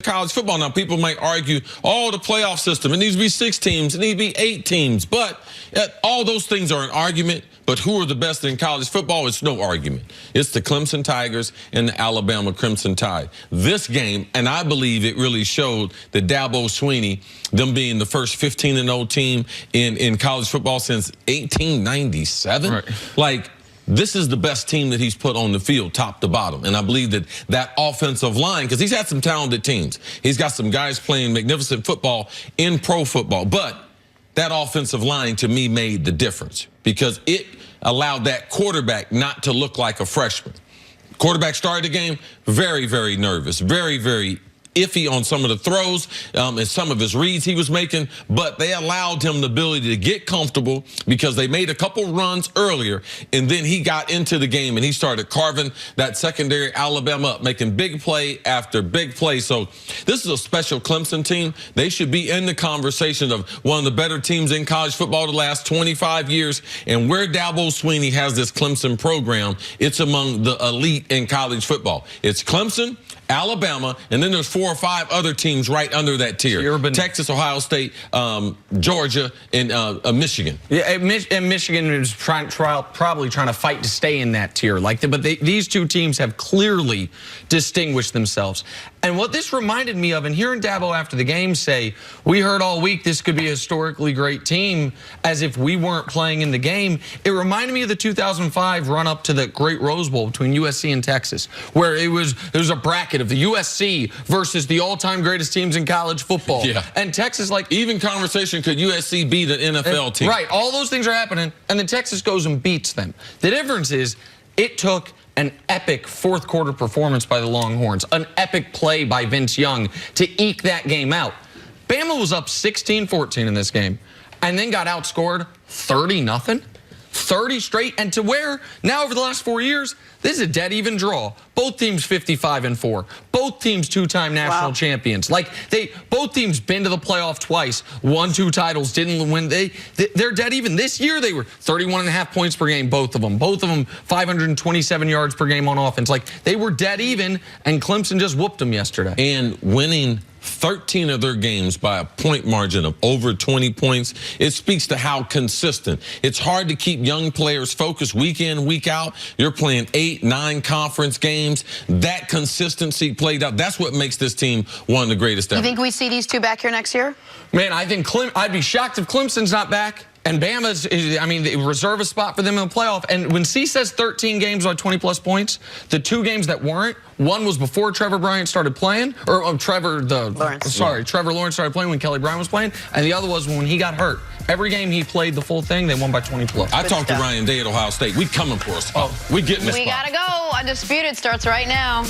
college football. Now, people might argue, oh, the playoff system, it needs to be 6 teams, it needs to be 8 teams. But all those things are an argument. But who are the best in college football? It's no argument. It's the Clemson Tigers and the Alabama Crimson Tide. This game, and I believe it really showed that Dabo Swinney, them being the first 15-0 team in college football since 1897. Right. Like, this is the best team that he's put on the field, top to bottom. And I believe that offensive line, because he's had some talented teams. He's got some guys playing magnificent football in pro football. But that offensive line, to me, made the difference because it allowed that quarterback not to look like a freshman. Quarterback started the game very, very nervous, very, very iffy on some of the throws and some of his reads he was making, but they allowed him the ability to get comfortable because they made a couple runs earlier, and then he got into the game and he started carving that secondary Alabama up, making big play after big play. So this is a special Clemson team. They should be in the conversation of one of the better teams in college football the last 25 years, and where Dabo Swinney has this Clemson program, it's among the elite in college football. It's Clemson, Alabama, and then there's 4 or 5 other teams right under that tier. Texas, Ohio State, Georgia, and Michigan. Yeah, and Michigan is probably trying to fight to stay in that tier. These two teams have clearly distinguished themselves. And what this reminded me of, and hearing Dabo after the game say, we heard all week this could be a historically great team, as if we weren't playing in the game. It reminded me of the 2005 run-up to the Great Rose Bowl between USC and Texas, where there was a bracket of the USC versus the all-time greatest teams in college football. Yeah. And Texas, even conversation, could USC beat an NFL team? Right. All those things are happening, and then Texas goes and beats them. The difference is it took an epic fourth-quarter performance by the Longhorns, an epic play by Vince Young to eke that game out. Bama was up 16-14 in this game and then got outscored 30-0. 30 straight, and to where now over the last 4 years, this is a dead even draw. Both teams 55-4. Both teams 2-time national champions. Both teams been to the playoff twice, won 2 titles, didn't win. They're dead even. This year they were 31.5 points per game, both of them. Both of them 527 yards per game on offense. They were dead even, and Clemson just whooped them yesterday. And winning 13 of their games by a point margin of over 20 points. It speaks to how consistent. It's hard to keep young players focused week in, week out. You're playing 8, 9 conference games. That consistency played out. That's what makes this team one of the greatest ever. You think we see these two back here next year? Man, I think I'd be shocked if Clemson's not back. And Bama's, they reserve a spot for them in the playoff. And when C says 13 games by 20-plus points, the 2 games that weren't, one was before Trevor Bryant started playing, or Trevor Lawrence started playing when Kelly Bryant was playing, and the other was when he got hurt. Every game he played the full thing, they won by 20-plus. I talked to Ryan Day at Ohio State. We coming for us. We getting this. We got to go. Undisputed starts right now.